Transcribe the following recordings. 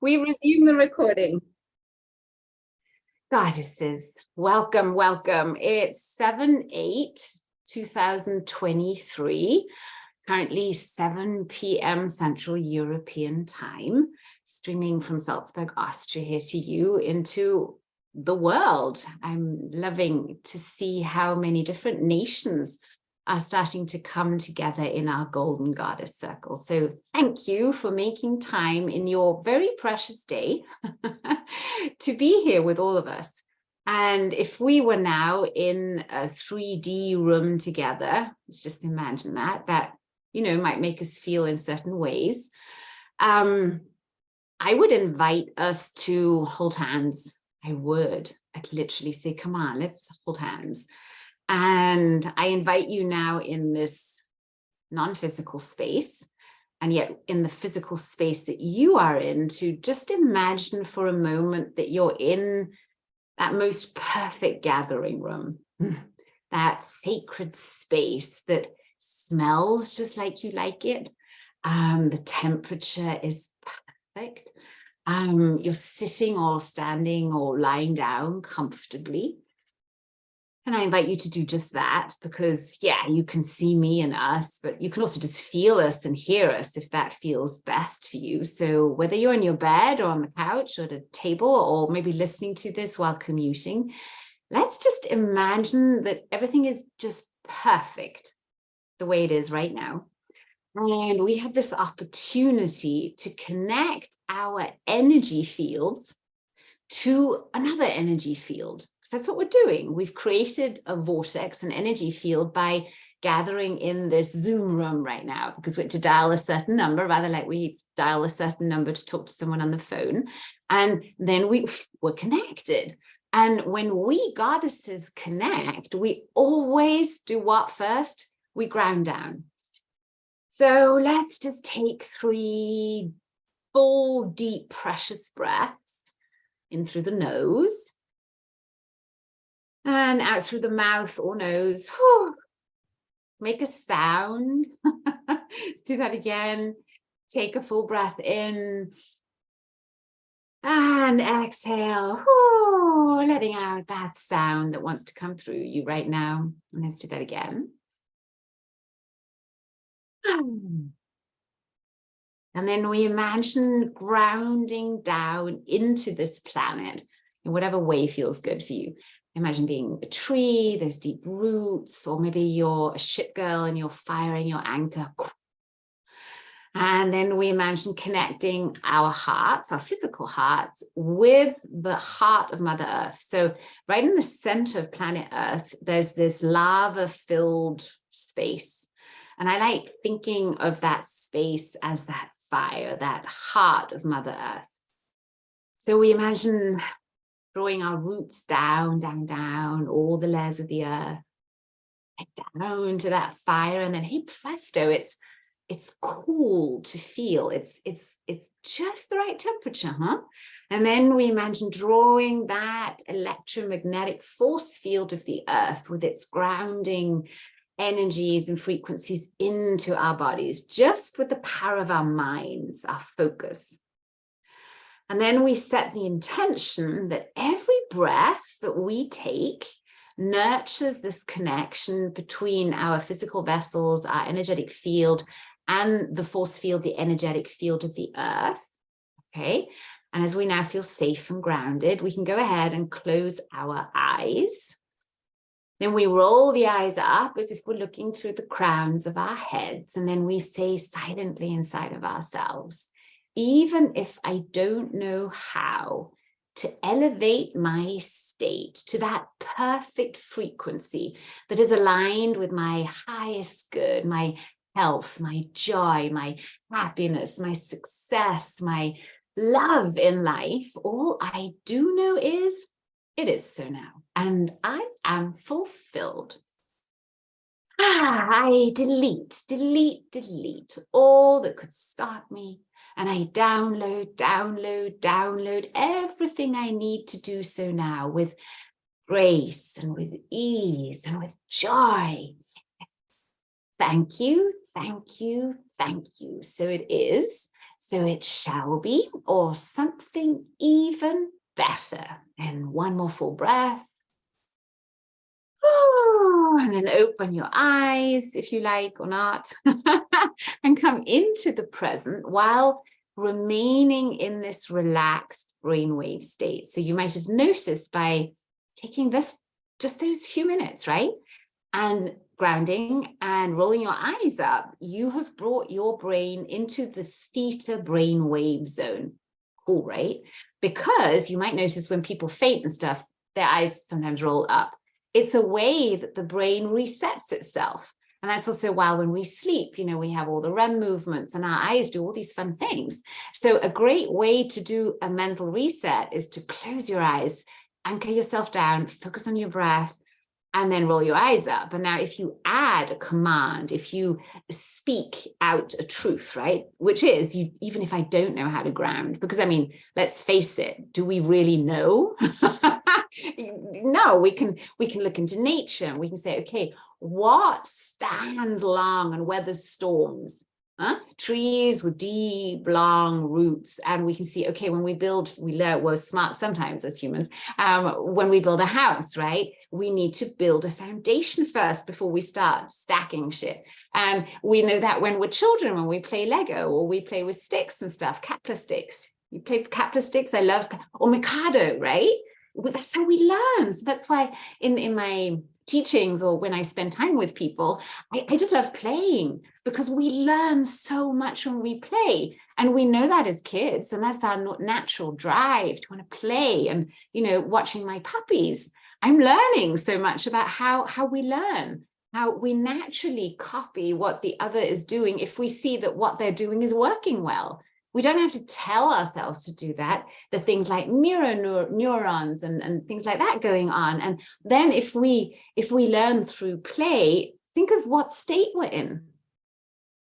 We resume the recording. Goddesses, welcome, welcome. It's 7/8/2023, currently 7 p.m. Central European Time, streaming from Salzburg, Austria, here to you into the world. I'm loving to see how many different nations are starting to come together in our Golden Goddess Circle. So thank you for making time in your very precious day to be here with all of us. And if we were now in a 3D room together, let's just imagine that, you know, might make us feel in certain ways. I would invite us to hold hands. I'd literally say, come on, let's hold hands. And I invite you now in this non-physical space, and yet in the physical space that you are in, to just imagine for a moment that you're in that most perfect gathering room, that sacred space that smells just like you like it. The temperature is perfect. You're sitting or standing or lying down comfortably. And I invite you to do just that, because yeah, you can see me and us, but you can also just feel us and hear us if that feels best for you. So whether you're in your bed or on the couch or at a table, or maybe listening to this while commuting, let's just imagine that everything is just perfect the way it is right now. And we have this opportunity to connect our energy fields to another energy field. So that's what we're doing. We've created a vortex, an energy field, by gathering in this Zoom room right now, because we're to dial a certain number, rather like we dial a certain number to talk to someone on the phone. And then we're connected. And when we goddesses connect, we always do what first? We ground down. So let's just take 3 full, deep, precious breaths. In through the nose and out through the mouth or nose. Whew. Make a sound. Let's do that again. Take a full breath in and exhale. Whew. Letting out that sound that wants to come through you right now. And let's do that again. And then we imagine grounding down into this planet in whatever way feels good for you. Imagine being a tree, those deep roots, or maybe you're a ship girl and you're firing your anchor. And then we imagine connecting our hearts, our physical hearts, with the heart of Mother Earth. So right in the center of planet Earth, there's this lava-filled space. And I like thinking of that space as that fire, that heart of Mother Earth. So we imagine drawing our roots down, down, down, all the layers of the earth, down to that fire, and then hey presto, it's cool to feel. It's just the right temperature, huh? And then we imagine drawing that electromagnetic force field of the earth with its grounding energies and frequencies into our bodies, just with the power of our minds, our focus. And then we set the intention that every breath that we take nurtures this connection between our physical vessels, our energetic field, and the force field, the energetic field of the earth. Okay. And as we now feel safe and grounded, we can go ahead and close our eyes. Then we roll the eyes up as if we're looking through the crowns of our heads. And then we say silently inside of ourselves, even if I don't know how to elevate my state to that perfect frequency that is aligned with my highest good, my health, my joy, my happiness, my success, my love in life, all I do know is it is so now, and I am fulfilled. I delete all that could stop me, and I download everything I need to do so now with grace and with ease and with joy. Thank you, thank you, thank you. So it is, so it shall be, or something even better. And one more full breath. And then open your eyes if you like or not, and come into the present while remaining in this relaxed brainwave state. So you might have noticed by taking just those few minutes, right? And grounding and rolling your eyes up, you have brought your brain into the theta brainwave zone. Cool, right? Because you might notice when people faint and stuff, their eyes sometimes roll up. It's a way that the brain resets itself. And that's also why when we sleep, we have all the REM movements and our eyes do all these fun things. So a great way to do a mental reset is to close your eyes, anchor yourself down, focus on your breath, and then roll your eyes up. And now if you add a command, if you speak out a truth, right, which is even if I don't know how to ground, because let's face it, do we really know? No, we can look into nature and we can say, okay, what stands long and weathers storms? Trees with deep, long roots. And we can see, okay, when we learn, we're smart sometimes as humans. When we build a house, right, we need to build a foundation first before we start stacking shit. And we know that when we're children, when we play Lego or we play with sticks and stuff, Kepler sticks. You play Kepler sticks, I love, or Mikado, right? That's how we learn. So that's why in my teachings or when I spend time with people, I just love playing, because we learn so much when we play. And we know that as kids, and that's our natural drive to want to play. And, watching my puppies, I'm learning so much about how we learn, how we naturally copy what the other is doing if we see that what they're doing is working well. We don't have to tell ourselves to do that. The things like mirror neurons and things like that going on. And then if we learn through play, think of what state we're in.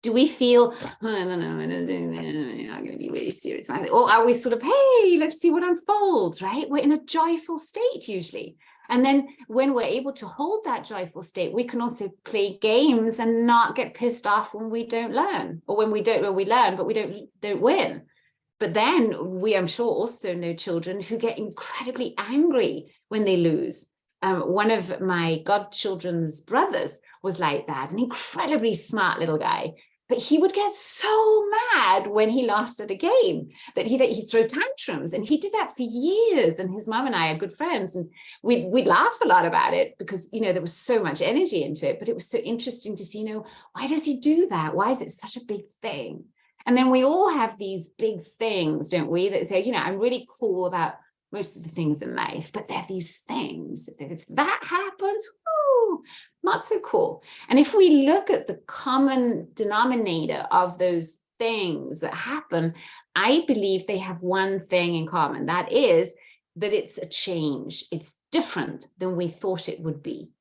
Do we feel, oh, I don't know, I'm not going to be really serious. Or are we sort of, hey, let's see what unfolds, right? We're in a joyful state usually. And then when we're able to hold that joyful state, we can also play games and not get pissed off when we don't learn, or when we learn, but we don't win. But then we, I'm sure, also know children who get incredibly angry when they lose. One of my godchildren's brothers was like that, an incredibly smart little guy. But he would get so mad when he lost at a game that he'd throw tantrums. And he did that for years. And his mom and I are good friends. And we'd laugh a lot about it because, there was so much energy into it. But it was so interesting to see, why does he do that? Why is it such a big thing? And then we all have these big things, don't we, that say, I'm really cool about most of the things in life, but there are these things that if that happens, whoo, not so cool. And if we look at the common denominator of those things that happen, I believe they have one thing in common. That is that it's a change. It's different than we thought it would be.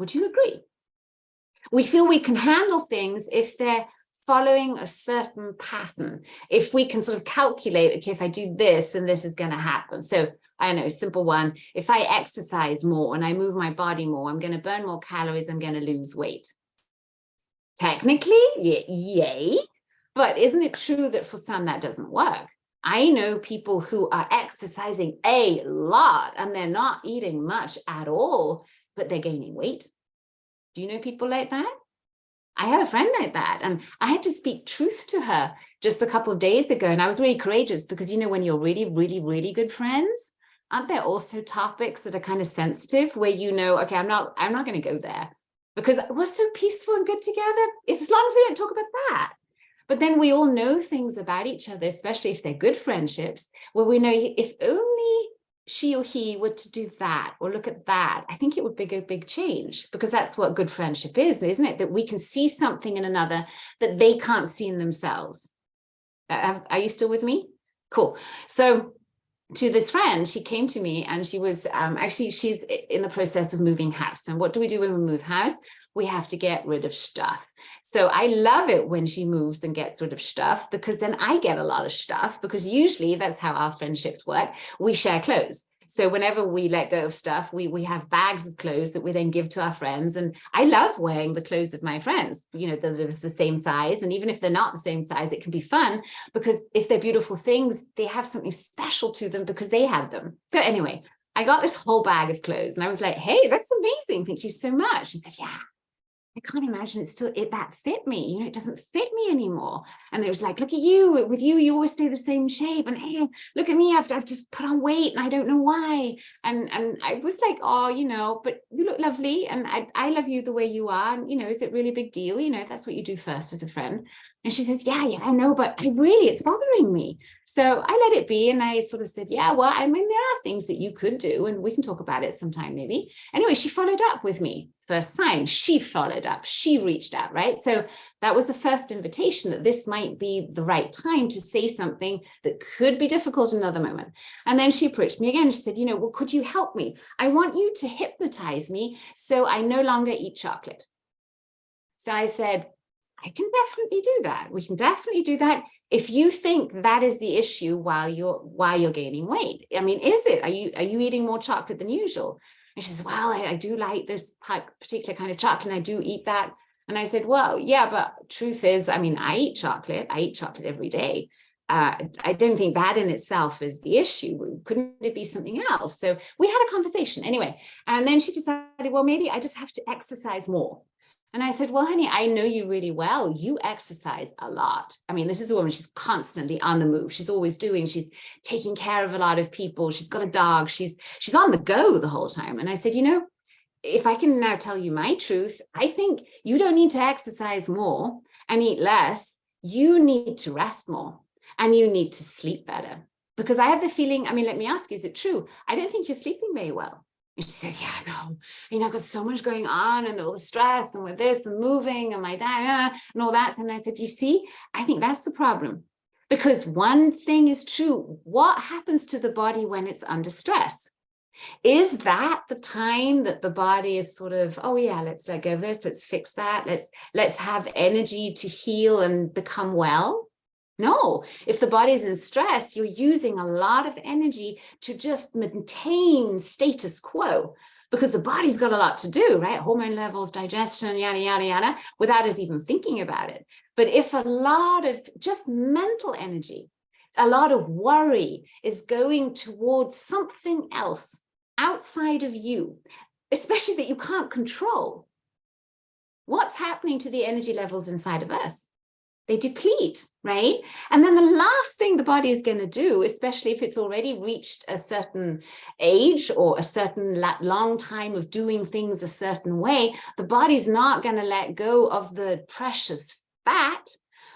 Would you agree? We feel we can handle things if they're following a certain pattern. If we can sort of calculate, okay, if I do this, then this is going to happen. So I know, simple one, if I exercise more and I move my body more, I'm going to burn more calories, I'm going to lose weight. Technically, yay. But isn't it true that for some that doesn't work? I know people who are exercising a lot and they're not eating much at all, but they're gaining weight. Do you know people like that? I have a friend like that, and I had to speak truth to her just a couple of days ago, and I was really courageous because, when you're really, really, really good friends, aren't there also topics that are kind of sensitive where okay, I'm not going to go there because we're so peaceful and good together, as long as we don't talk about that. But then we all know things about each other, especially if they're good friendships, where we know if only she or he were to do that or look at that, I think it would be a big change, because that's what good friendship is, isn't it? That we can see something in another that they can't see in themselves. Are you still with me? Cool. So to this friend, she came to me and she was she's in the process of moving house. And what do we do when we move house? We have to get rid of stuff. So I love it when she moves and gets rid of stuff, because then I get a lot of stuff, because usually that's how our friendships work. We share clothes. So whenever we let go of stuff, we have bags of clothes that we then give to our friends. And I love wearing the clothes of my friends, you know, that it's the same size. And even if they're not the same size, it can be fun, because if they're beautiful things, they have something special to them because they had them. So anyway, I got this whole bag of clothes and I was like, hey, that's amazing. Thank you so much. She said, yeah, I can't imagine that fit me. You know, it doesn't fit me anymore. And it was like, look at you, with you, you always stay the same shape. And hey, look at me, I've just put on weight and I don't know why. And I was like, oh, you know, but you look lovely. And I love you the way you are. And, you know, is it really a big deal? You know, that's what you do first as a friend. And she says, yeah, I know, but it's bothering me. So I let it be. And I sort of said, yeah, well, I mean, there are things that you could do and we can talk about it sometime maybe. Anyway, she followed up with me. First sign, she followed up, she reached out, right? So that was the first invitation that this might be the right time to say something that could be difficult in another moment. And then she approached me again. She said, you know, well, could you help me? I want you to hypnotize me so I no longer eat chocolate. So I said, I can definitely do that. We can definitely do that. If you think that is the issue while you're gaining weight. I mean, is it? Are you eating more chocolate than usual? And she says, well, I do like this particular kind of chocolate and I do eat that. And I said, well, yeah, but truth is, I mean, I eat chocolate every day. I don't think that in itself is the issue. Couldn't it be something else? So we had a conversation anyway. And then she decided, well, maybe I just have to exercise more. And I said, well, honey, I know you really well. You exercise a lot. I mean, this is a woman, she's constantly on the move. She's always she's taking care of a lot of people. She's got a dog. She's on the go the whole time. And I said, you know, if I can now tell you my truth, I think you don't need to exercise more and eat less. You need to rest more and you need to sleep better. Because I have the feeling, I mean, let me ask you, is it true? I don't think you're sleeping very well. And she said, yeah, no, you know, I've got so much going on and all the stress and with this and moving and my dad and all that. And I said, you see, I think that's the problem. Because one thing is true. What happens to the body when it's under stress? Is that the time that the body is sort of, oh yeah, let's let go of this, let's fix that, let's have energy to heal and become well? No, if the body's in stress, you're using a lot of energy to just maintain status quo because the body's got a lot to do, right? Hormone levels, digestion, yada, yada, yada, without us even thinking about it. But if a lot of just mental energy, a lot of worry is going towards something else outside of you, especially that you can't control, what's happening to the energy levels inside of us? They deplete, right? And then the last thing the body is going to do, especially if it's already reached a certain age or a certain long time of doing things a certain way, the body's not going to let go of the precious fat,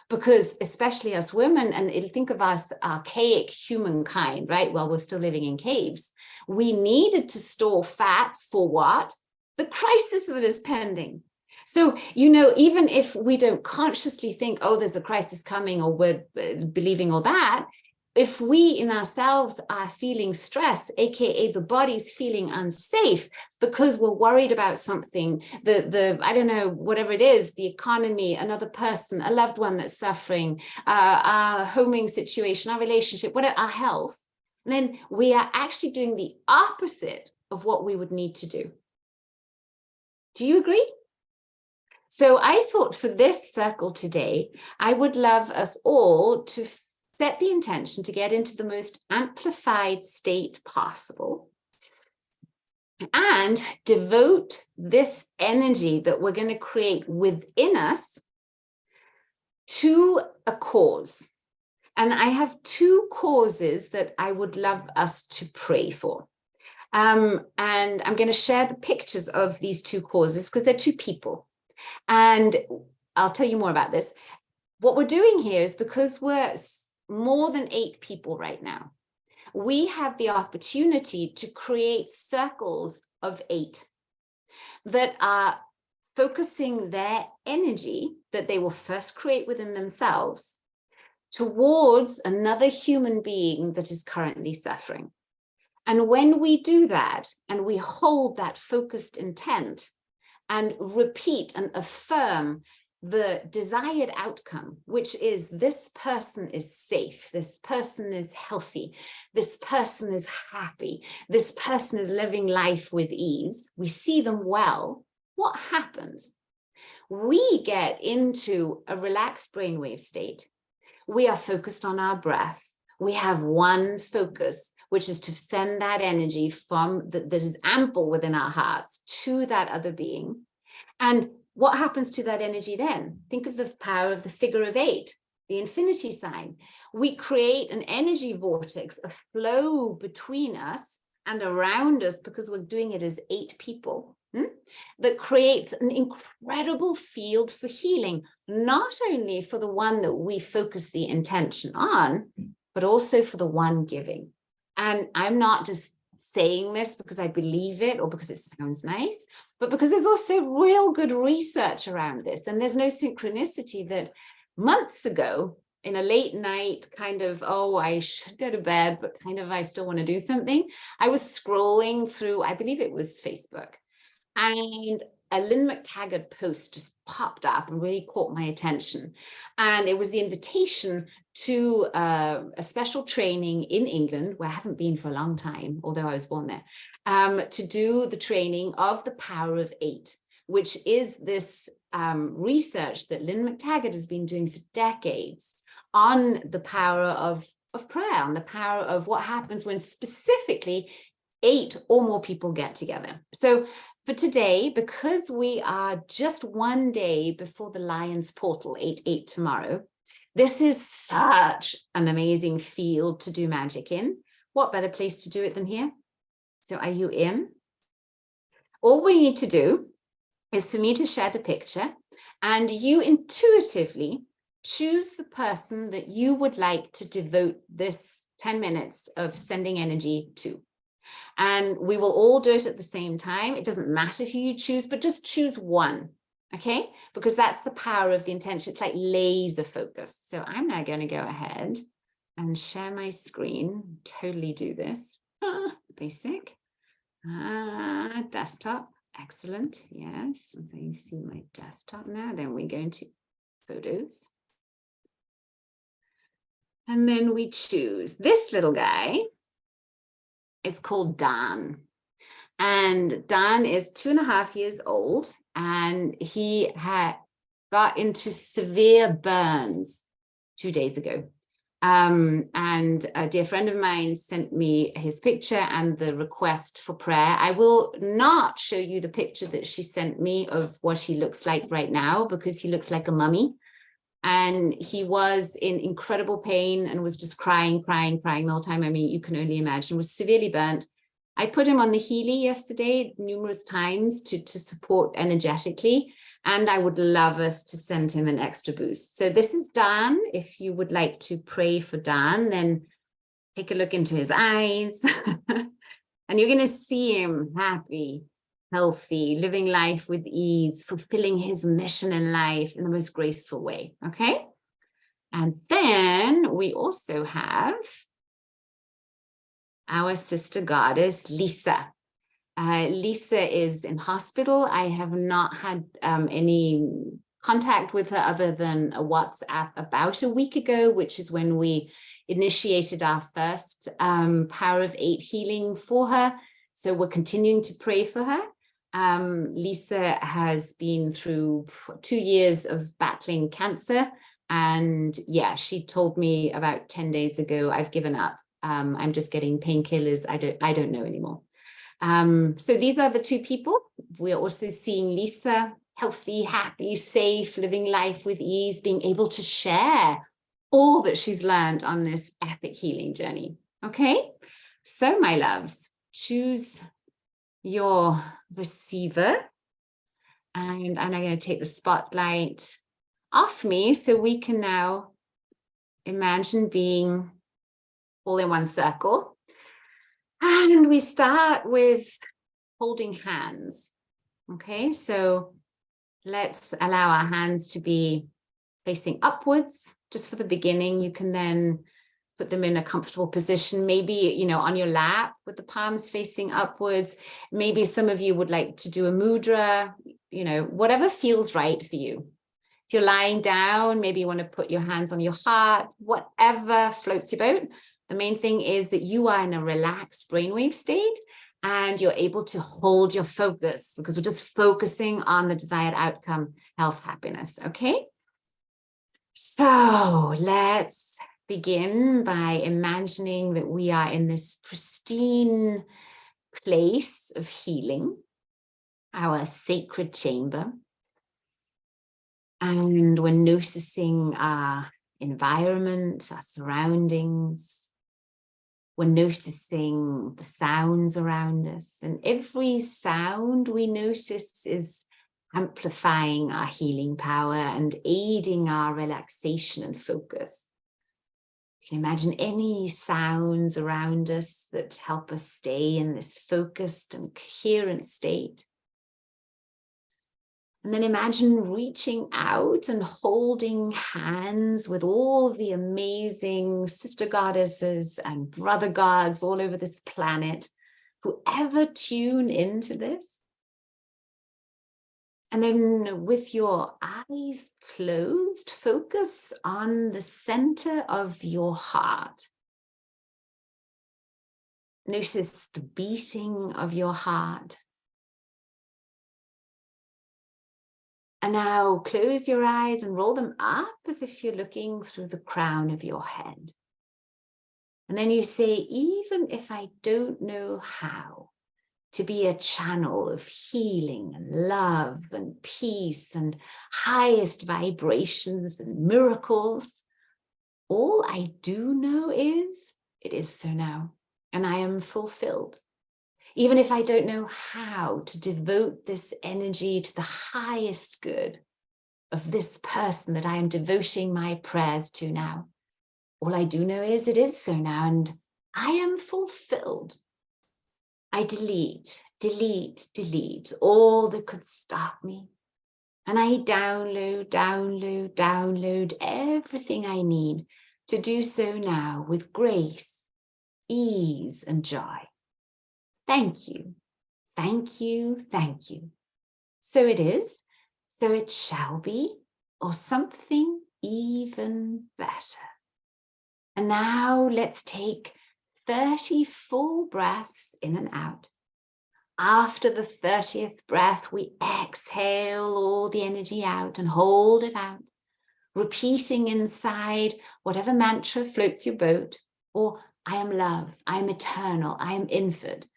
because especially us women, and it'll think of us archaic humankind, right? Well, we're still living in caves. We needed to store fat for what? The crisis that is pending. So, you know, even if we don't consciously think, oh, there's a crisis coming, or we're believing all that, if we in ourselves are feeling stress, aka the body's feeling unsafe because we're worried about something, I don't know, whatever it is, the economy, another person, a loved one that's suffering, our homing situation, our relationship, whatever, our health, then we are actually doing the opposite of what we would need to do. Do you agree? So I thought for this circle today, I would love us all to set the intention to get into the most amplified state possible and devote this energy that we're going to create within us to a cause. And I have two causes that I would love us to pray for. And I'm going to share the pictures of these two causes because they're two people. And I'll tell you more about this. What we're doing here is, because we're more than 8 people right now, we have the opportunity to create circles of 8 that are focusing their energy that they will first create within themselves towards another human being that is currently suffering. And when we do that and we hold that focused intent and repeat and affirm the desired outcome, which is this person is safe, this person is healthy, this person is happy, this person is living life with ease, we see them well, what happens? We get into a relaxed brainwave state. We are focused on our breath. We have one focus, which is to send that energy from that is ample within our hearts to that other being. And what happens to that energy then? Think of the power of the figure of 8, the infinity sign. We create an energy vortex, a flow between us and around us, because we're doing it as 8 people, that creates an incredible field for healing, not only for the one that we focus the intention on, but also for the one giving. And I'm not just saying this because I believe it or because it sounds nice, but because there's also real good research around this. And there's no synchronicity that months ago, in a late night kind of, oh, I should go to bed, but kind of I still want to do something, I was scrolling through, I believe it was Facebook, and a Lynn McTaggart post just popped up and really caught my attention. And it was the invitation to a special training in England, where I haven't been for a long time, although I was born there, to do the training of the power of 8, which is this research that Lynn McTaggart has been doing for decades on the power of prayer, on the power of what happens when specifically 8 or more people get together. So for today, because we are just one day before the Lion's Portal, 8/8 tomorrow, this is such an amazing field to do magic in. What better place to do it than here? So are you in? All we need to do is for me to share the picture, and you intuitively choose the person that you would like to devote this 10 minutes of sending energy to. And we will all do it at the same time. It doesn't matter who you choose, but just choose one, okay? Because that's the power of the intention. It's like laser focus. So I'm now going to go ahead and share my screen. Totally do this. Basic. Desktop. Excellent. Yes. And so you see my desktop now. Then we go into photos. And then we choose this little guy. It's called Dan. And Dan is 2.5 years old, and he had got into severe burns 2 days ago. And a dear friend of mine sent me his picture and the request for prayer. I will not show you the picture that she sent me of what he looks like right now, because he looks like a mummy. And he was in incredible pain and was just crying the whole time. I mean, you can only imagine, was severely burnt. I put him on the Healy yesterday numerous times to support energetically. And I would love us to send him an extra boost. So this is Dan. If you would like to pray for Dan, then take a look into his eyes. And you're going to see him happy, healthy, living life with ease, fulfilling his mission in life in the most graceful way, okay? And then we also have our sister goddess, Lisa. Lisa is in hospital. I have not had any contact with her other than a WhatsApp about a week ago, which is when we initiated our first Power of 8 healing for her. So we're continuing to pray for her. Lisa has been through 2 years of battling cancer. And yeah, she told me about 10 days ago, I've given up. I'm just getting painkillers. I don't know anymore. So these are the 2 people. We're also seeing Lisa, healthy, happy, safe, living life with ease, being able to share all that she's learned on this epic healing journey. Okay, so my loves, choose your receiver, and I'm going to take the spotlight off me so we can now imagine being all in one circle. And we start with holding hands. Okay, so let's allow our hands to be facing upwards just for the beginning. You can then put them in a comfortable position, maybe, you know, on your lap with the palms facing upwards. Maybe some of you would like to do a mudra, you know, whatever feels right for you. If you're lying down, maybe you want to put your hands on your heart, whatever floats your boat. The main thing is that you are in a relaxed brainwave state and you're able to hold your focus because we're just focusing on the desired outcome, health, happiness. Okay. So let's begin by imagining that we are in this pristine place of healing, our sacred chamber. And we're noticing our environment, our surroundings. We're noticing the sounds around us. And every sound we notice is amplifying our healing power and aiding our relaxation and focus. You can imagine any sounds around us that help us stay in this focused and coherent state. And then imagine reaching out and holding hands with all the amazing sister goddesses and brother gods all over this planet, who ever tune into this. And then with your eyes closed, focus on the center of your heart. Notice the beating of your heart. And now close your eyes and roll them up as if you're looking through the crown of your head. And then you say, even if I don't know how to be a channel of healing and love and peace and highest vibrations and miracles, all I do know is it is so now, and I am fulfilled. Even if I don't know how to devote this energy to the highest good of this person that I am devoting my prayers to now, all I do know is it is so now, and I am fulfilled. I delete all that could stop me. And I download everything I need to do so now with grace, ease, and joy. Thank you. So it is, so it shall be, or something even better. And now let's take 30 full breaths in and out. After the 30th breath, we exhale all the energy out and hold it out, repeating inside whatever mantra floats your boat, or I am love, I am eternal, I am infinite.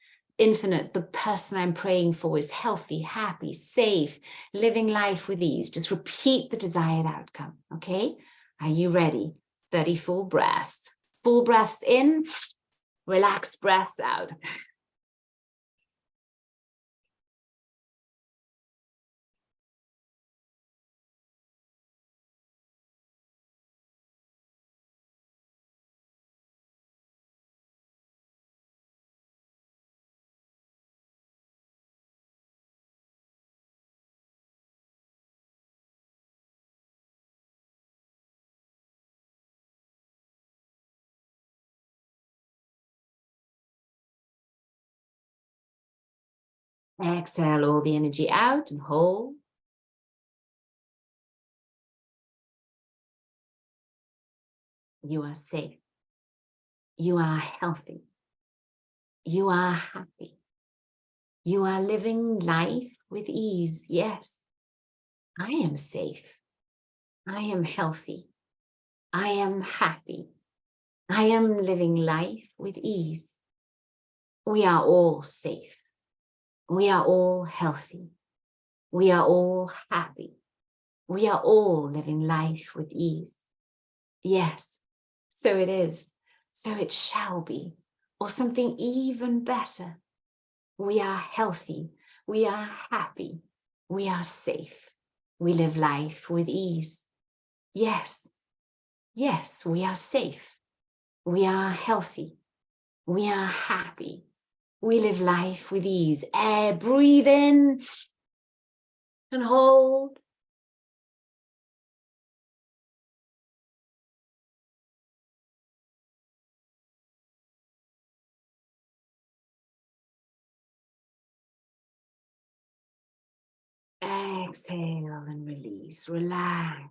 The person I'm praying for is healthy, happy, safe, living life with ease. Just repeat the desired outcome, okay? Are you ready? 30 full breaths. Full breaths in, relaxed breaths out. Exhale all the energy out and hold. You are safe. You are healthy. You are happy. You are living life with ease. Yes, I am safe. I am healthy. I am happy. I am living life with ease. We are all safe. We are all healthy. We are all happy. We are all living life with ease. Yes, so it is. So it shall be, or something even better. We are healthy. We are happy. We are safe. We live life with ease. Yes, we are safe. We are healthy. We are happy. We live life with ease. Breathe in and hold. Exhale and release, relax.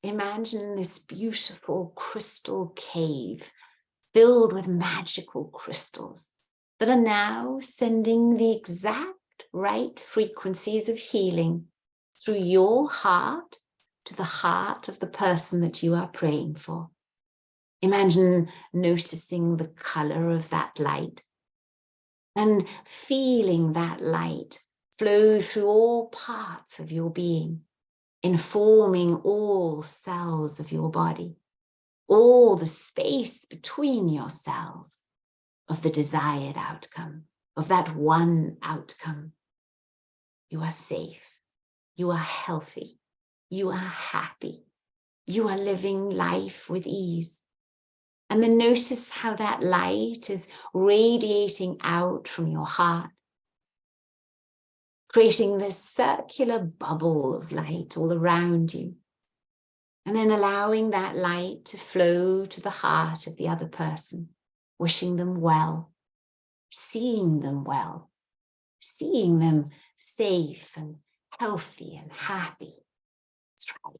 Imagine this beautiful crystal cave filled with magical crystals that are now sending the exact right frequencies of healing through your heart to the heart of the person that you are praying for. Imagine noticing the color of that light and feeling that light flow through all parts of your being, informing all cells of your body, all the space between your cells of the desired outcome, of that one outcome. You are safe, you are healthy, you are happy, you are living life with ease. And then notice how that light is radiating out from your heart, creating this circular bubble of light all around you. And then allowing that light to flow to the heart of the other person, wishing them well, seeing them well, seeing them safe and healthy and happy. That's right.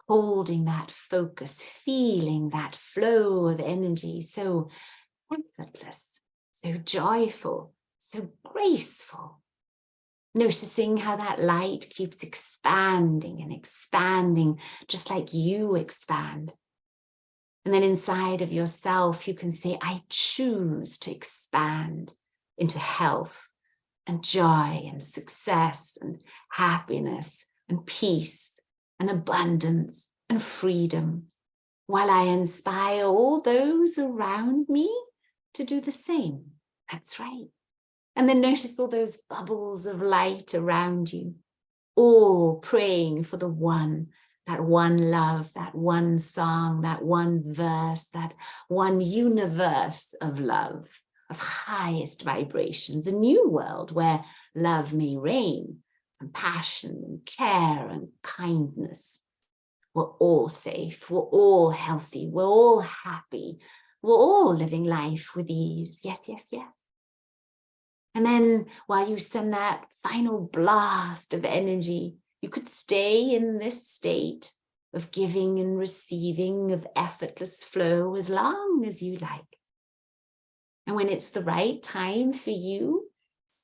Holding that focus, feeling that flow of energy, so effortless, so joyful, so graceful. Noticing how that light keeps expanding and expanding, just like you expand. And then inside of yourself, you can say, I choose to expand into health and joy and success and happiness and peace and abundance and freedom, while I inspire all those around me to do the same. That's right. And then notice all those bubbles of light around you, all praying for the one, that one love, that one song, that one verse, that one universe of love, of highest vibrations, a new world where love may reign, compassion and care and kindness. We're all safe, we're all healthy, we're all happy, we're all living life with ease. Yes, yes, yes. And then while you send that final blast of energy, you could stay in this state of giving and receiving, of effortless flow, as long as you like. And when it's the right time for you,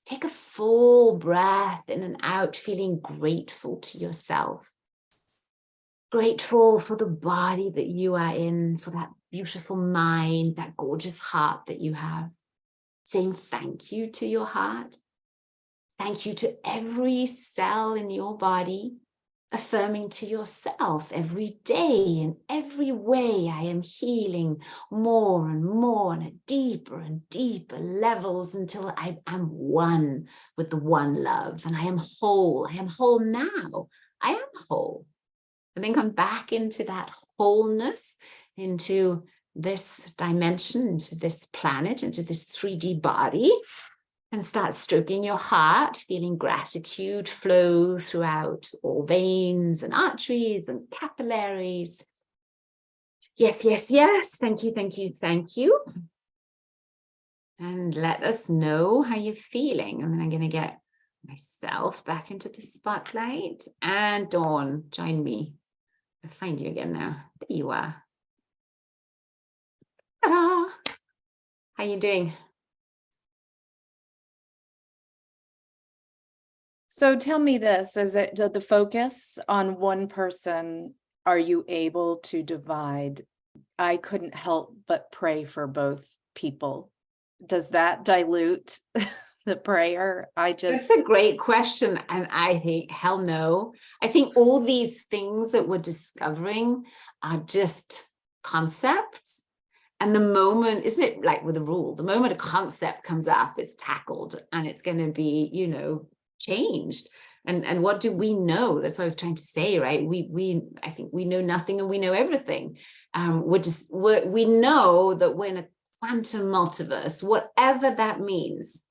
take a full breath in and out, feeling grateful to yourself. Grateful for the body that you are in, for that beautiful mind, that gorgeous heart that you have. Saying thank you to your heart. Thank you to every cell in your body. Affirming to yourself every day, in every way, I am healing more and more and at deeper and deeper levels until I am one with the one love, and I am whole. I am whole now. I am whole. And then come back into that wholeness, into this dimension, into this planet, into this 3D body, and start stroking your heart, feeling gratitude flow throughout all veins and arteries and capillaries. Yes, yes, yes. Thank you, thank you, thank you. And let us know how you're feeling. And then I'm going to get myself back into the spotlight. And Dawn, join me. I'll find you again now. There you are. Ta-da! How you doing? So tell me this, is it the focus on one person, are you able to divide? I couldn't help but pray for both people. Does that dilute the prayer? That's a great question. And I think, hell no. I think all these things that we're discovering are just concepts. And the moment, isn't it like with a rule, the moment a concept comes up, it's tackled and it's going to be, you know, changed. And what do we know? That's what I was trying to say, right? I think we know nothing and we know everything. We know that we're in a quantum multiverse, whatever that means.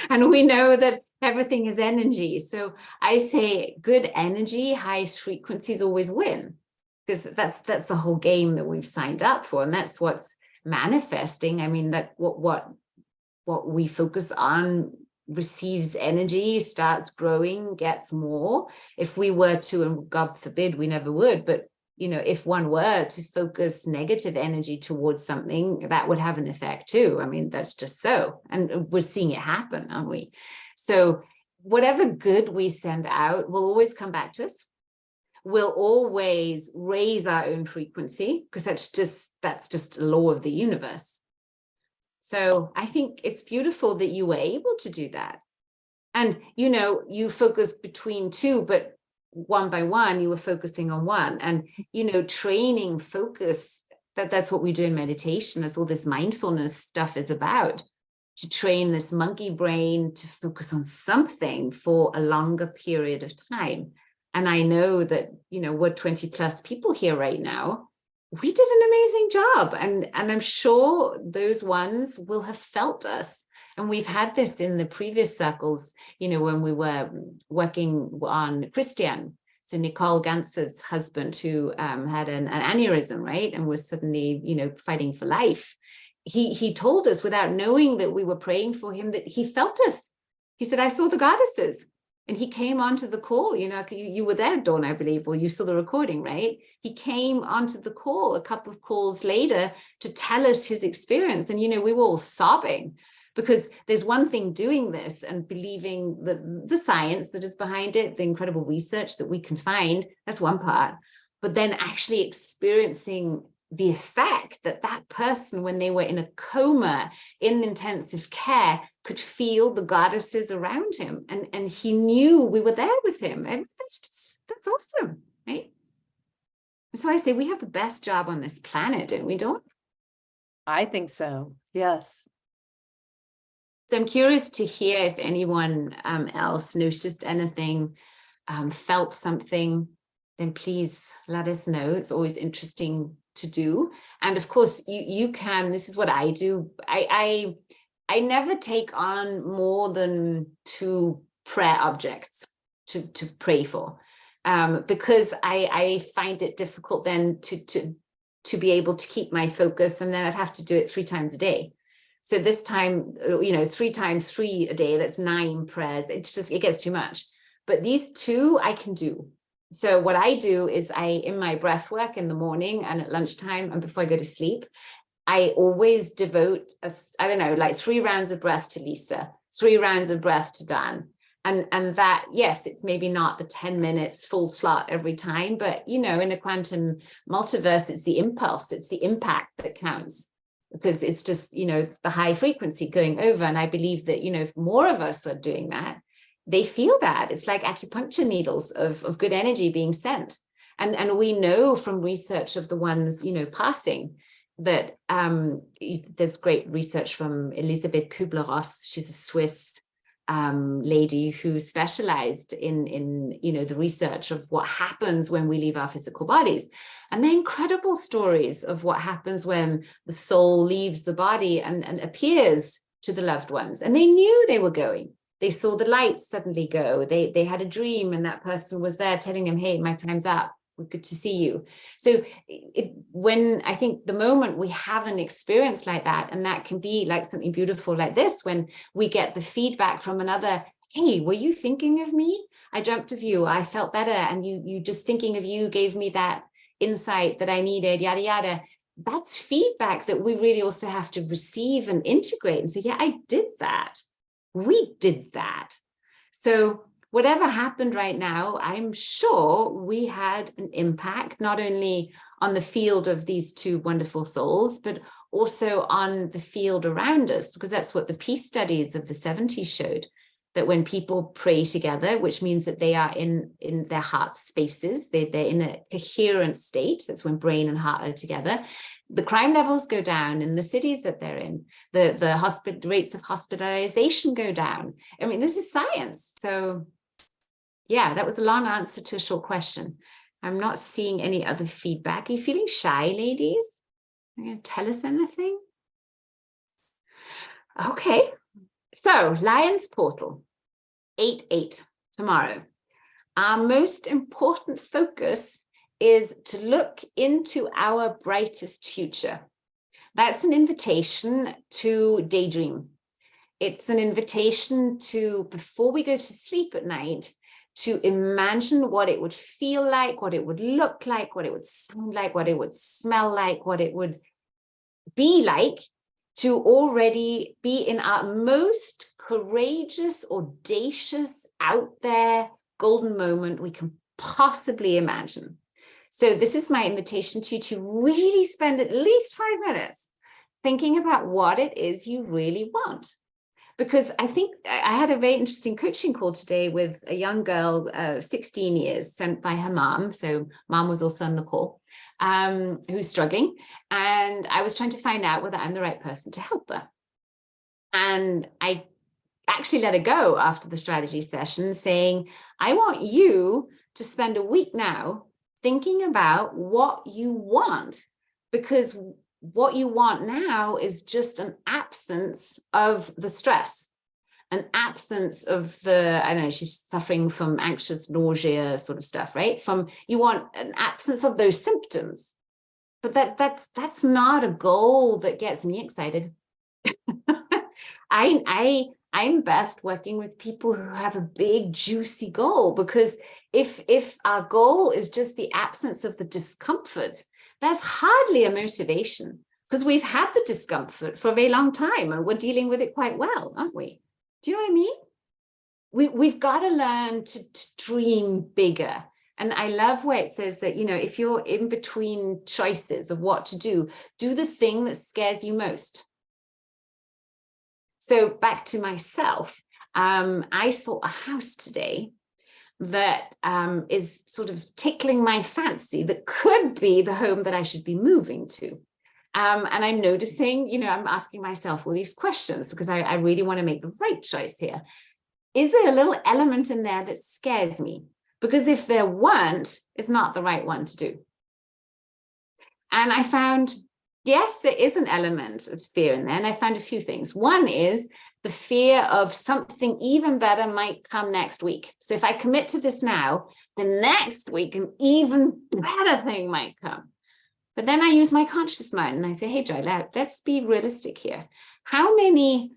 And we know that everything is energy. So I say good energy, highest frequencies always win, because that's the whole game that we've signed up for. And that's what's manifesting. I mean, that what we focus on receives energy, starts growing, gets more. If we were to, and God forbid we never would, but if one were to focus negative energy towards something, that would have an effect too. I mean, that's just so, and we're seeing it happen, aren't we? So whatever good we send out will always come back to us. We'll always raise our own frequency, because that's just a law of the universe. So I think it's beautiful that you were able to do that. And, you focused between two, but one by one, you were focusing on one. And, training focus, that's what we do in meditation. That's all this mindfulness stuff is about, to train this monkey brain to focus on something for a longer period of time. And I know that, we're 20 plus people here right now. We did an amazing job. And I'm sure those ones will have felt us. And we've had this in the previous circles, when we were working on Christian. So Nicole Gantz's husband, who had an aneurysm, right? And was suddenly, fighting for life. He told us, without knowing that we were praying for him, that he felt us. He said, I saw the goddesses. And he came onto the call, you were there, Dawn, I believe, or you saw the recording, right? He came onto the call a couple of calls later to tell us his experience. And, we were all sobbing, because there's one thing doing this and believing the science that is behind it, the incredible research that we can find, that's one part. But then actually experiencing the effect that person, when they were in a coma in intensive care, could feel the goddesses around him, and he knew we were there with him. And that's awesome, right? So I say we have the best job on this planet, and we don't. I think so. Yes. So I'm curious to hear if anyone else noticed anything, felt something. Then please let us know. It's always interesting to do. And of course, you can. This is what I do. I never take on more than 2 prayer objects to pray for, because I find it difficult then to be able to keep my focus, and then I'd have to do it 3 times a day. So this time, 3 times 3 a day, that's 9 prayers. It gets too much. But these 2 I can do. So what I do is in my breath work in the morning and at lunchtime and before I go to sleep, I always devote, 3 rounds of breath to Lisa, 3 rounds of breath to Dan. And that, yes, it's maybe not the 10 minutes full slot every time, but, in a quantum multiverse, it's the impulse, it's the impact that counts, because it's just, the high frequency going over. And I believe that, if more of us are doing that, they feel that. It's like acupuncture needles of good energy being sent. And we know from research of the ones, passing, that there's great research from Elisabeth Kübler-Ross. She's a Swiss lady who specialized in the research of what happens when we leave our physical bodies. And they're incredible stories of what happens when the soul leaves the body and appears to the loved ones. And they knew they were going. They saw the light suddenly go. They had a dream, and that person was there telling them, hey, my time's up. We're good to see you. So when I think the moment we have an experience like that, and that can be like something beautiful like this, when we get the feedback from another, hey, were you thinking of me? I dreamt of you. I felt better. And you just thinking of you gave me that insight that I needed, yada, yada. That's feedback that we really also have to receive and integrate and say, yeah, I did that. We did that. So whatever happened right now, I'm sure we had an impact, not only on the field of these 2 wonderful souls, but also on the field around us, because that's what the peace studies of the 70s showed, that when people pray together, which means that they are in their heart spaces, they're in a coherent state, that's when brain and heart are together, the crime levels go down in the cities that they're in, the rates of hospitalization go down. I mean, this is science. So yeah, that was a long answer to a short question. I'm not seeing any other feedback. Are you feeling shy, ladies? Are you going to tell us anything? Okay. So Lion's Portal, 8/8 tomorrow. Our most important focus is to look into our brightest future. That's an invitation to daydream. It's an invitation to, before we go to sleep at night, to imagine what it would feel like, what it would look like, what it would sound like, what it would smell like, what it would be like, to already be in our most courageous, audacious, out there, golden moment we can possibly imagine. So this is my invitation to you to really spend at least 5 minutes thinking about what it is you really want. Because I think I had a very interesting coaching call today with a young girl, 16 years, sent by her mom. So mom was also on the call, who's struggling. And I was trying to find out whether I'm the right person to help her. And I actually let her go after the strategy session, saying, I want you to spend a week now thinking about what you want, because what you want now is just an absence of the stress, an absence of the, I don't know, she's suffering from anxious nausea sort of stuff, right? You want an absence of those symptoms. But that's not a goal that gets me excited. I'm best working with people who have a big, juicy goal, because if our goal is just the absence of the discomfort, that's hardly a motivation, because we've had the discomfort for a very long time and we're dealing with it quite well, aren't we? Do you know what I mean? We've got to learn to dream bigger. And I love where it says that, if you're in between choices of what to do the thing that scares you most. So back to myself, I saw a house today that is sort of tickling my fancy, that could be the home that I should be moving to. And I'm noticing, I'm asking myself all these questions because I really want to make the right choice here. Is there a little element in there that scares me? Because if there weren't, it's not the right one to do. And I found, yes, there is an element of fear in there. And I found a few things. One is the fear of something even better might come next week. So if I commit to this now, the next week, an even better thing might come. But then I use my conscious mind and I say, hey, Joy, let's be realistic here. How many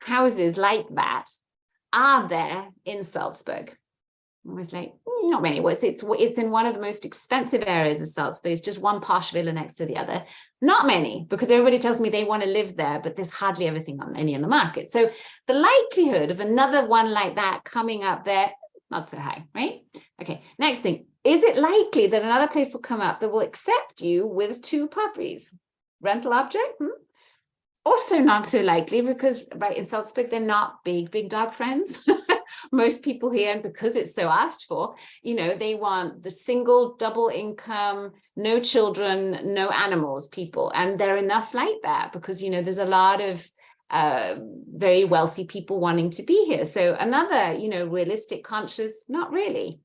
houses like that are there in Salzburg? I was like, not many. It's in one of the most expensive areas of Salzburg. It's just one posh villa next to the other. Not many, because everybody tells me they want to live there, but there's hardly everything on any in the market. So the likelihood of another one like that coming up there, not so high, right? Okay, next thing. Is it likely that another place will come up that will accept you with 2 puppies? Rental object? Also not so likely, because right in Salzburg, they're not big dog friends. Most people here, and because it's so asked for, they want the single, double income, no children, no animals people. And they're enough like that because, there's a lot of very wealthy people wanting to be here. So another, realistic, conscious, not really.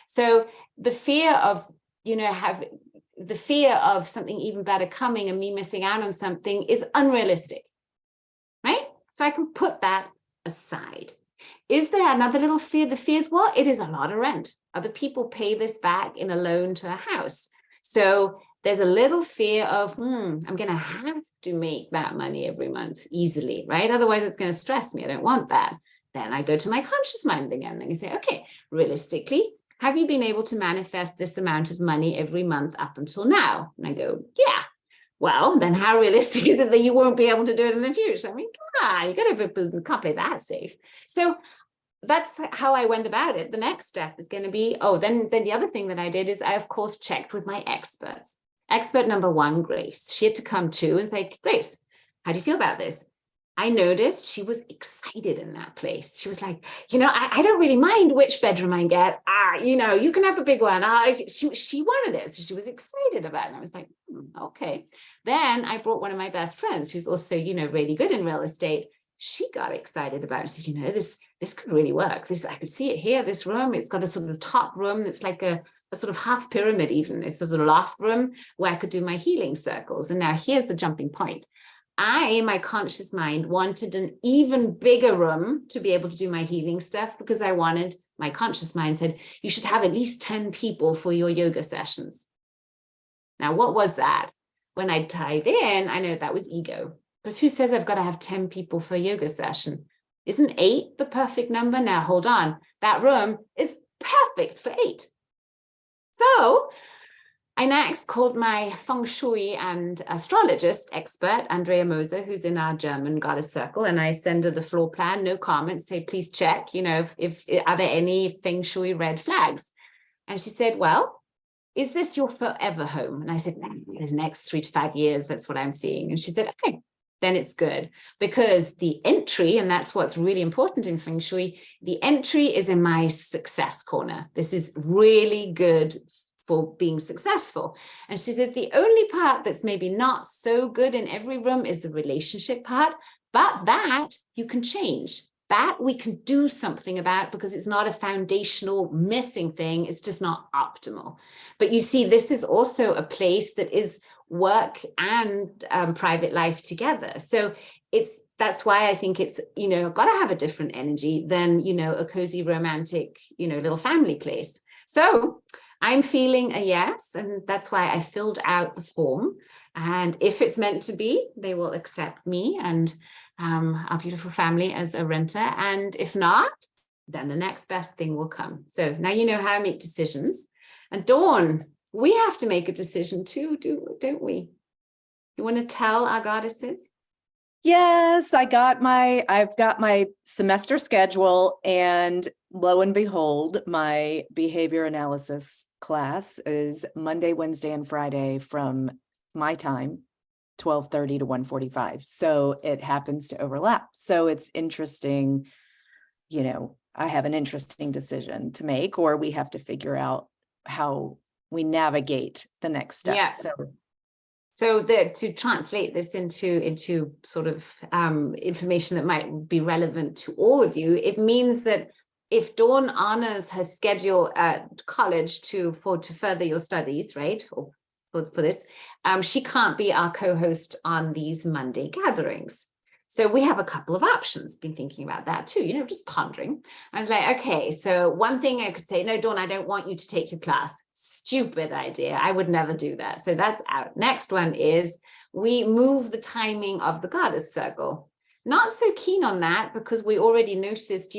So the fear of, the fear of something even better coming and me missing out on something is unrealistic, right? So I can put that aside. Is there another little fear? The fear is, well, it is a lot of rent. Other people pay this back in a loan to a house. So there's a little fear of, I'm going to have to make that money every month easily, right? Otherwise, it's going to stress me. I don't want that. Then I go to my conscious mind again and I say, okay, realistically, have you been able to manifest this amount of money every month up until now? And I go, yeah. Well, then how realistic is it that you won't be able to do it in the future? I mean, come on, you can't play that safe. So that's how I went about it. The next step is going to be, then the other thing that I did is I, of course, checked with my experts. Expert number 1, Grace. She had to come to and say, Grace, how do you feel about this? I noticed she was excited in that place. She was like, I don't really mind which bedroom I get. You can have a big one. She wanted it. So she was excited about it. And I was like, okay. Then I brought one of my best friends who's also, really good in real estate. She got excited about it. Said, this could really work. I could see it here, this room. It's got a sort of top room that's like a sort of half pyramid even. It's a sort of loft room where I could do my healing circles. And now here's the jumping point. I, in my conscious mind, wanted an even bigger room to be able to do my healing stuff, because I wanted, my conscious mind said, you should have at least 10 people for your yoga sessions. Now, what was that? When I dive in, I know that was ego. Because who says I've got to have 10 people for a yoga session? Isn't 8 the perfect number? Now, hold on. That room is perfect for 8. So I next called my feng shui and astrologist expert, Andrea Moser, who's in our German goddess circle, and I send her the floor plan, no comments, say, please check, if are there any feng shui red flags? And she said, well, is this your forever home? And I said, no, the next 3 to 5 years, that's what I'm seeing. And she said, okay, then it's good, because the entry, and that's what's really important in feng shui, the entry is in my success corner. This is really good for being successful. And she said, the only part that's maybe not so good in every room is the relationship part, but that you can change. That we can do something about, because it's not a foundational missing thing. It's just not optimal. But you see, this is also a place that is work and private life together. So that's why I think it's, got to have a different energy than, a cozy romantic, little family place. So I'm feeling a yes, and that's why I filled out the form. And if it's meant to be, they will accept me and our beautiful family as a renter. And if not, then the next best thing will come. So now you know how I make decisions. And Dawn, we have to make a decision too, don't we? You want to tell our goddesses? Yes, I've got my semester schedule, and lo and behold, my behavior analysis class is Monday, Wednesday, and Friday from my time, 12:30 to 1:45. So it happens to overlap. So it's interesting, I have an interesting decision to make, or we have to figure out how we navigate the next steps. Yeah. So to translate this into sort of information that might be relevant to all of you, it means that if Dawn honors her schedule at college to further your studies, right, or for this, she can't be our co-host on these Monday gatherings. So we have a couple of options. Been thinking about that too, just pondering. I was like, okay, so one thing I could say, no, Dawn, I don't want you to take your class. Stupid idea. I would never do that. So that's out. Next one is we move the timing of the goddess circle. Not so keen on that, because we already noticed,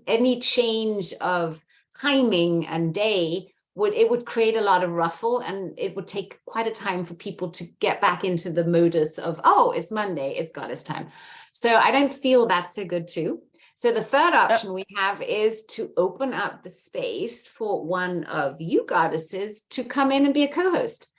any change of timing and day would create a lot of ruffle, and it would take quite a time for people to get back into the modus of, oh, it's Monday, it's goddess time. So I don't feel that's so good too. So the third option we have is to open up the space for one of you goddesses to come in and be a co-host.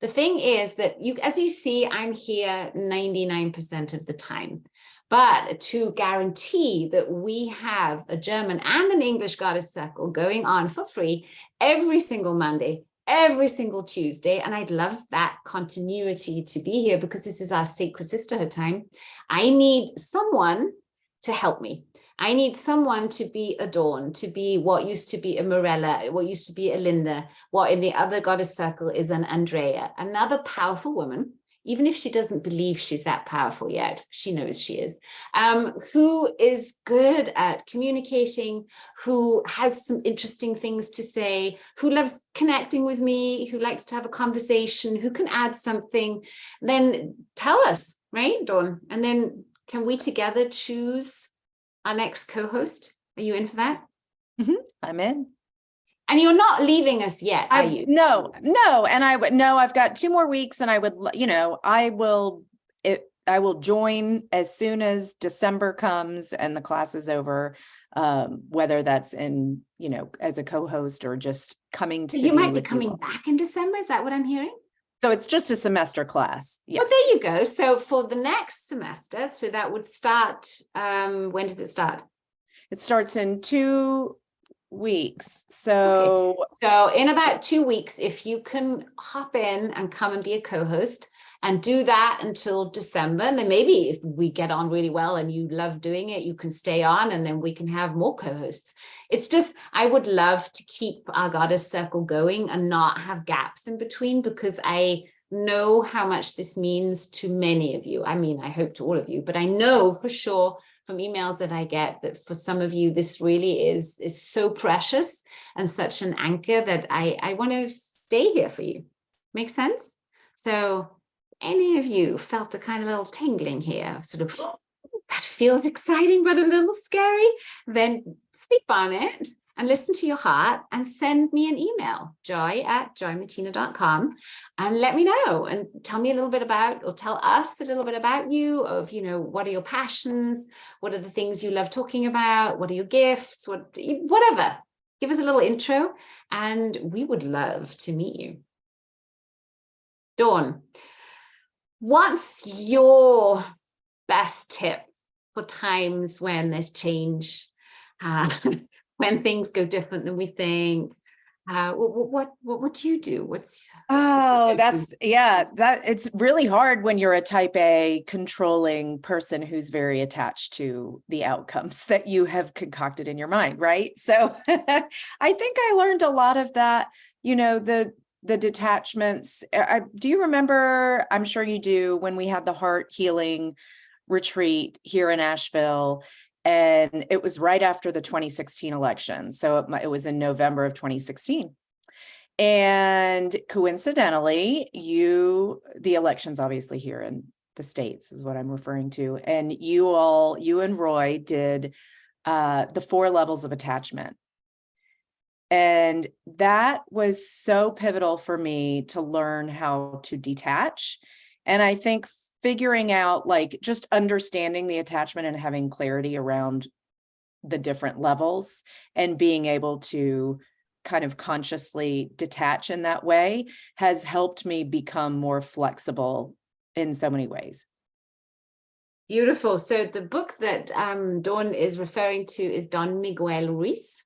The thing is that as you see, I'm here 99% of the time. But to guarantee that we have a German and an English goddess circle going on for free every single Monday, every single Tuesday, and I'd love that continuity to be here, because this is our sacred sisterhood time, I need someone to help me. I need someone to be a Dawn, to be what used to be a Morella, what used to be a Linda, what in the other goddess circle is an Andrea, another powerful woman. Even if she doesn't believe she's that powerful yet, she knows she is, who is good at communicating, who has some interesting things to say, who loves connecting with me, who likes to have a conversation, who can add something. Then tell us, right, Dawn? And then can we together choose our next co-host? Are you in for that? Mm-hmm. I'm in. And you're not leaving us yet, are you? No. And I've got 2 more weeks, and I will join as soon as December comes and the class is over, whether that's in, as a co-host or just coming to. So you might be coming back in December. Is that what I'm hearing? So it's just a semester class. Yes. Well, there you go. So for the next semester, so that would start, when does it start? It starts in 2 weeks. So, okay. So in about 2 weeks, if you can hop in and come and be a co-host and do that until December, and then maybe if we get on really well and you love doing it, you can stay on, and then we can have more co-hosts. It's just, I would love to keep our goddess circle going and not have gaps in between, because I know how much this means to many of you. I mean, I hope to all of you, but I know for sure from emails that I get that for some of you, this really is so precious and such an anchor that I want to stay here for you. Make sense? So any of you felt a kind of little tingling here, sort of, that feels exciting but a little scary, then sleep on it and listen to your heart and send me an email, joy@joymartina.com, and let me know and tell me a little bit about, or tell us a little bit about you, of, what are your passions? What are the things you love talking about? What are your gifts? Whatever. Give us a little intro and we would love to meet you. Dawn, what's your best tip for times when there's change? When things go different than we think, what do you do? That it's really hard when you're a type A controlling person who's very attached to the outcomes that you have concocted in your mind, right? So I think I learned a lot of that, the detachments. Do you remember, I'm sure you do, when we had the heart healing retreat here in Asheville? And it was right after the 2016 election. So it was in November of 2016. And coincidentally, the election's obviously here in the States is what I'm referring to. And you and Roy did the 4 levels of attachment. And that was so pivotal for me to learn how to detach. And I think figuring out, just understanding the attachment and having clarity around the different levels and being able to kind of consciously detach in that way has helped me become more flexible in so many ways. Beautiful. So the book that Dawn is referring to is Don Miguel Ruiz.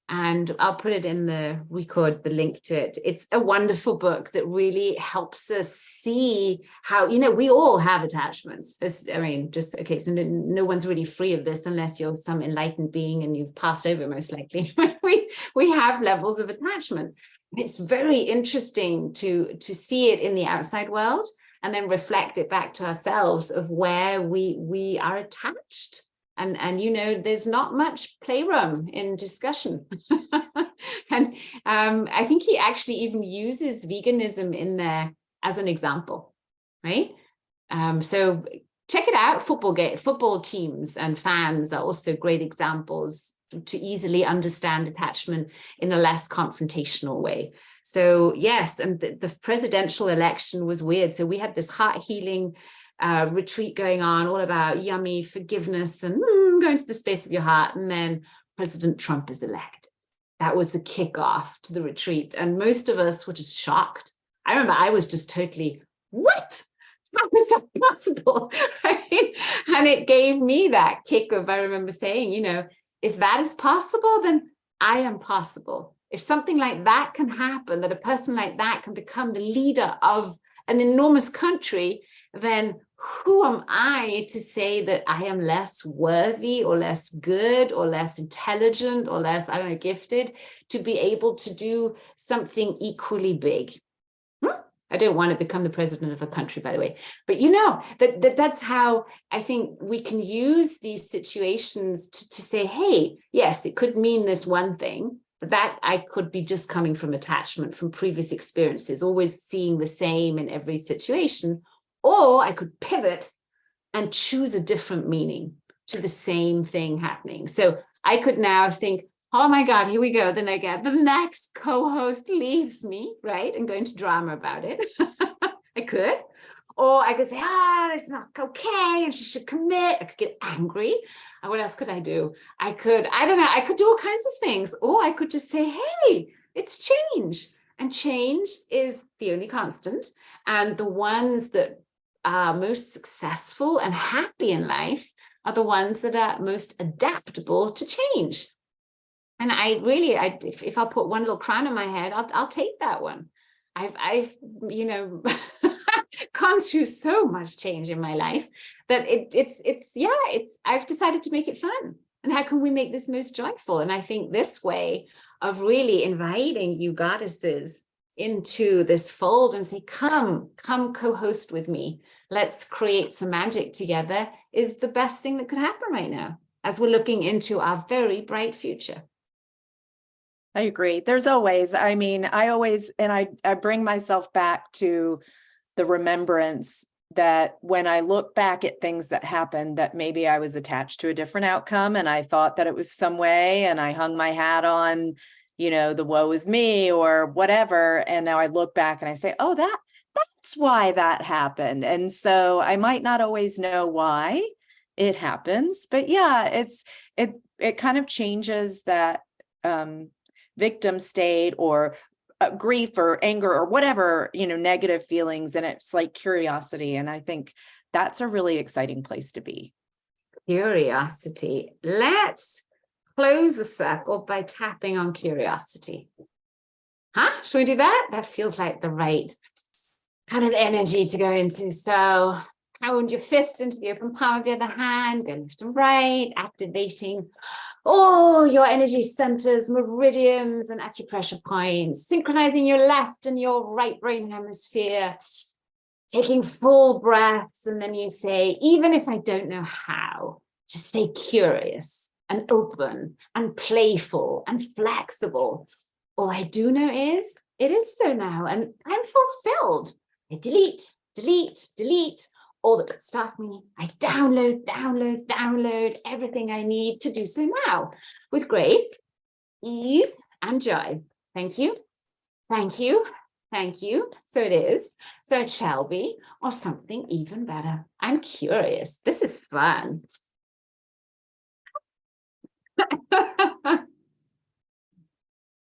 And I'll put it in the link to it. It's a wonderful book that really helps us see how, we all have attachments. So no one's really free of this unless you're some enlightened being and you've passed over, most likely. we have levels of attachment. It's very interesting to see it in the outside world and then reflect it back to ourselves of where we are attached. And there's not much playroom in discussion. And I think he actually even uses veganism in there as an example, right? So check it out. Football teams and fans are also great examples to easily understand attachment in a less confrontational way. So yes, and the presidential election was weird. So we had this heart healing retreat going on, all about yummy forgiveness and going to the space of your heart. And then President Trump is elected. That was the kickoff to the retreat. And most of us were just shocked. I remember I was just totally, what? How was that possible? Right? And it gave me that kick of, I remember saying, if that is possible, then I am possible. If something like that can happen, that a person like that can become the leader of an enormous country, then who am I to say that I am less worthy or less good or less intelligent or less, gifted to be able to do something equally big? I don't want to become the president of a country, by the way, but that's how I think we can use these situations to say, hey, yes, it could mean this one thing, but that I could be just coming from attachment, from previous experiences, always seeing the same in every situation. Or I could pivot and choose a different meaning to the same thing happening. So I could now think, oh my God, here we go. Then I get the next co-host leaves me, right? And go into drama about it. I could. Or I could say, it's not okay, and she should commit. I could get angry. And what else could I do? I could do all kinds of things. Or I could just say, hey, it's change. And change is the only constant. And the ones that are most successful and happy in life are the ones that are most adaptable to change. And if I'll put one little crown on my head, I'll take that one. I've gone through so much change in my life that I've decided to make it fun. And how can we make this most joyful? And I think this way of really inviting you goddesses into this fold and say, come co-host with me. Let's create some magic together is the best thing that could happen right now as we're looking into our very bright future. I agree. There's always, I bring myself back to the remembrance that when I look back at things that happened, that maybe I was attached to a different outcome and I thought that it was some way and I hung my hat on, the woe is me or whatever. And now I look back and I say, oh, that's why that happened. And so I might not always know why it happens, but yeah, it kind of changes that victim state or grief or anger or whatever, negative feelings. And it's like curiosity. And I think that's a really exciting place to be. Curiosity. Let's close the circle by tapping on curiosity. Should we do that? That feels like the right kind of energy to go into. So pound your fist into the open palm of your other hand, go left and right, activating all your energy centers, meridians, and acupressure points, synchronizing your left and your right brain hemisphere, taking full breaths. And then you say, even if I don't know how, just stay curious and open and playful and flexible. All I do know is it is so now, and I'm fulfilled. I delete, delete, delete all that could stop me. I download everything I need to do so now with grace, ease, and joy. Thank you, thank you, thank you. So it is, so it shall be, or something even better. I'm curious. This is fun.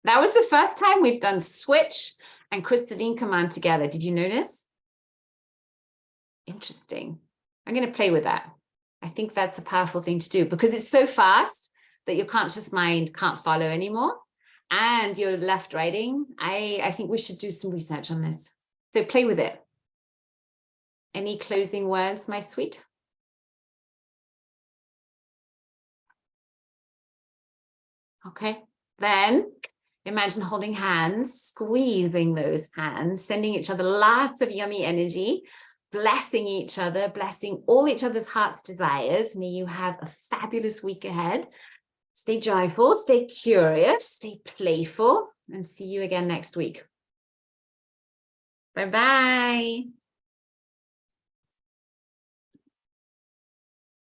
That was the first time we've done switch and crystalline command together. Did you notice? Interesting. I'm going to play with that. I think that's a powerful thing to do because it's so fast that your conscious mind can't follow anymore. And your left writing, I think we should do some research on this. So play with it. Any closing words, my sweet? Okay, then imagine holding hands, squeezing those hands, sending each other lots of yummy energy, blessing each other, blessing all each other's heart's desires. May you have a fabulous week ahead. Stay joyful, stay curious, stay playful, and see you again next week. Bye-bye.